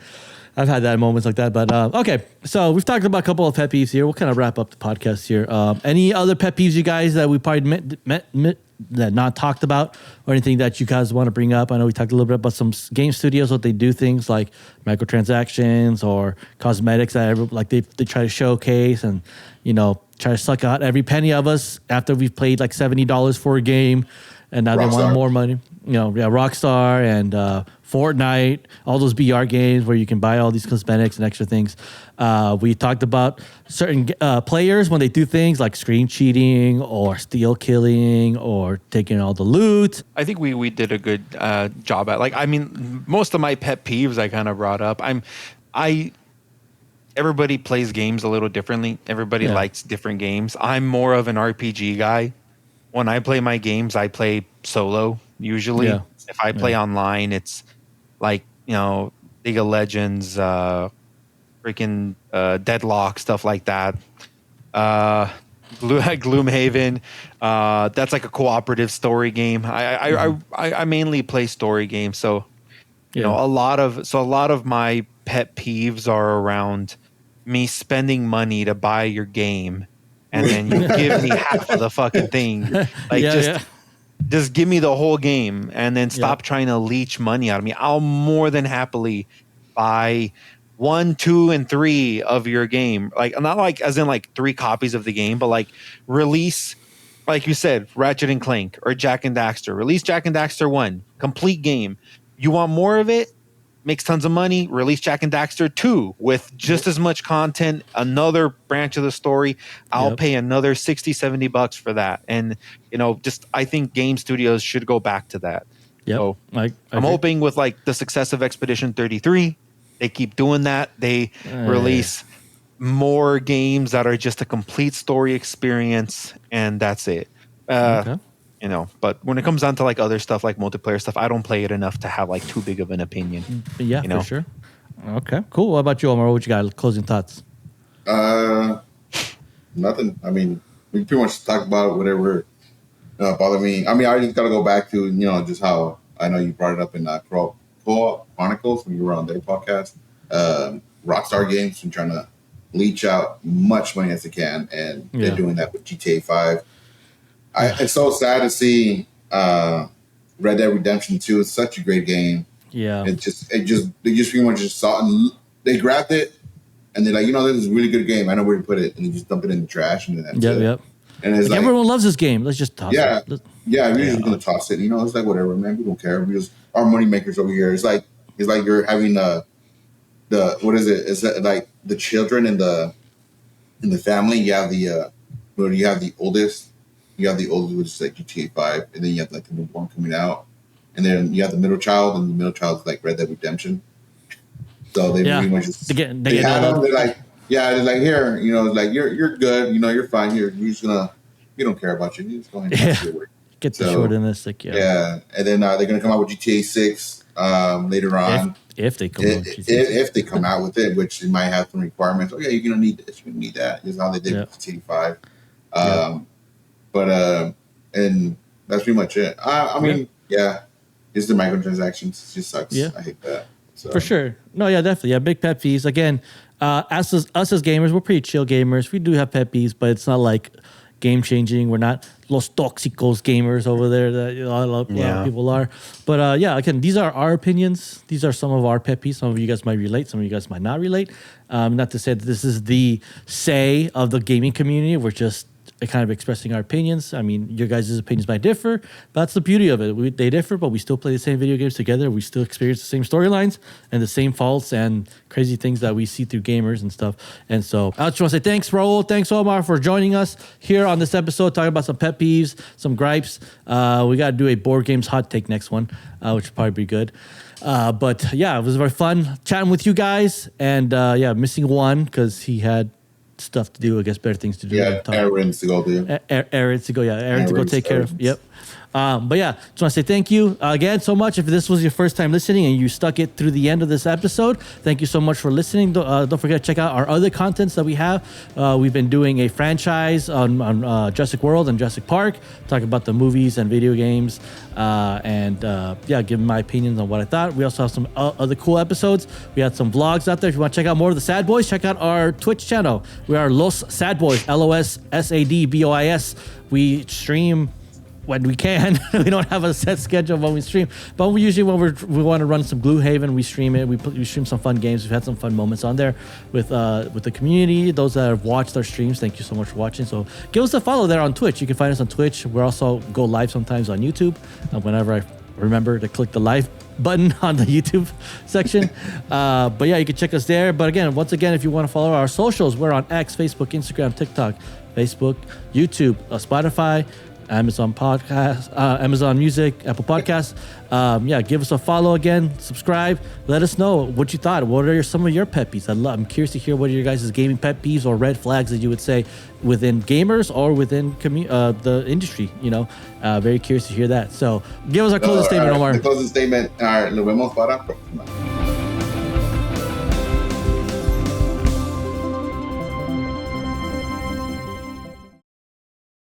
I've had that moments like that, but okay. So we've talked about a couple of pet peeves here. We'll kind of wrap up the podcast here. Any other pet peeves, you guys, that we probably that not talked about, or anything that you guys want to bring up? I know we talked a little bit about some game studios, what they do, things like microtransactions or cosmetics that like they try to showcase and try to suck out every penny of us after we've played like $70 for a game, and now they want more money. Rockstar and Fortnite, all those BR games where you can buy all these cosmetics and extra things. We talked about certain players when they do things like screen cheating or steal killing or taking all the loot. I think we did a good job at, like, I mean, most of my pet peeves I kind of brought up. Everybody plays games a little differently. Everybody likes different games. I'm more of an RPG guy. When I play my games, I play solo usually. Yeah. If I play online, it's like, League of Legends, freaking Deadlock, stuff like that. Gloomhaven, that's like a cooperative story game. I mainly play story games, so a lot of my pet peeves are around me spending money to buy your game, and then you give me half of the fucking thing. Like just give me the whole game, and then stop trying to leech money out of me. I'll more than happily buy 1, 2, and 3 of your game. Like, not like as in like 3 copies of the game, but like release, like you said, Ratchet and Clank or Jack and Daxter. Release Jack and Daxter 1, complete game. You want more of it? Makes tons of money. Release Jack and Daxter 2 with just as much content, another branch of the story. I'll pay another $60-$70 for that. And I think game studios should go back to that. So I'm hoping with like the success of Expedition 33, they keep doing that. They release more games that are just a complete story experience, and that's it. But when it comes down to like other stuff, like multiplayer stuff, I don't play it enough to have like too big of an opinion. Yeah, for sure. Okay, cool. What about you, Omar? What you got? Closing thoughts? Nothing. I mean, we pretty much talked about whatever bothered me. I mean, I just got to go back to just how I know you brought it up in Co-op Chronicles when you were on their podcast. Rockstar Games and trying to leech out much money as they can, and they're doing that with GTA 5. It's so sad to see Red Dead Redemption 2. It's such a great game. Yeah. They just pretty much just saw it and they grabbed it and they're like, this is a really good game. I know where to put it, and they just dump it in the trash and then that's it. Yep. And it's like, everyone loves this game. Let's just toss it. Yeah, we're just gonna toss it. It's like whatever, man. We don't care. We just our money makers over here. It's like you're having the what is it? Is that like the children in the family? You have the oldest. You have the oldest, which is like GTA 5, and then you have like the newborn coming out, and then you have the middle child, and the middle child is like Red Dead Redemption. So they pretty much just they're like, they're like, here, it's like you're good, you're fine. We don't care about you. You just go ahead and do your work. Get the short in this, like and then they're gonna come out with GTA 6 later on. If they come out, if they come out with it, which it might have some requirements. Okay, you're gonna need this, you're gonna need that. This is how they did with GTA 5. But and that's pretty much it. I mean, it's the microtransactions. It just sucks. Yeah. I hate that. So. For sure. No, definitely. Big pet peeves. Again, us as gamers, we're pretty chill gamers. We do have pet peeves, but it's not like game changing. We're not los toxicos gamers over there that a lot of people are. But again, these are our opinions. These are some of our pet peeves. Some of you guys might relate. Some of you guys might not relate. Not to say that this is the say of the gaming community. We're just kind of expressing our opinions. I mean, your guys' opinions might differ, but that's the beauty of it. They differ, but we still play the same video games together. We still experience the same storylines and the same faults and crazy things that we see through gamers and stuff. And so I just want to say thanks, Raul. Thanks, Omar, for joining us here on this episode, talking about some pet peeves, some gripes. We got to do a board games hot take next one, which will probably be good. But yeah, it was very fun chatting with you guys. And missing one because he had stuff to do, I guess, better things to do. Yeah, errands to go do. Errands to go take care of. Yep. But yeah, just want to say thank you again so much. If this was your first time listening and you stuck it through the end of this episode, thank you so much for listening. Don't forget to check out our other contents that we have. We've been doing a franchise on Jurassic World and Jurassic Park, talking about the movies and video games, giving my opinions on what I thought. We also have some other cool episodes. We had some vlogs out there. If you want to check out more of the Sad Boys, check out our Twitch channel. We are Los Sad Boys, LOSSADBOIS. We stream when we can. We don't have a set schedule when we stream, but we usually we want to run some Gloomhaven, we stream it. We stream some fun games. We've had some fun moments on there with the community. Those that have watched our streams, thank you so much for watching. So give us a follow there on Twitch. You can find us on Twitch. We also go live sometimes on YouTube whenever I remember to click the live button on the YouTube section. But yeah, you can check us there. But again, once again, if you want to follow our socials, we're on X, Facebook, Instagram, TikTok, Facebook, YouTube, Spotify, Amazon Podcast, Amazon Music, Apple Podcasts. Give us a follow again, subscribe. Let us know what you thought. What are some of your pet peeves? I'm curious to hear what are your guys' gaming pet peeves or red flags that you would say within gamers or within the industry. Very curious to hear that. So give us our closing statement, Omar. The closing statement. Nos vemos para próxima.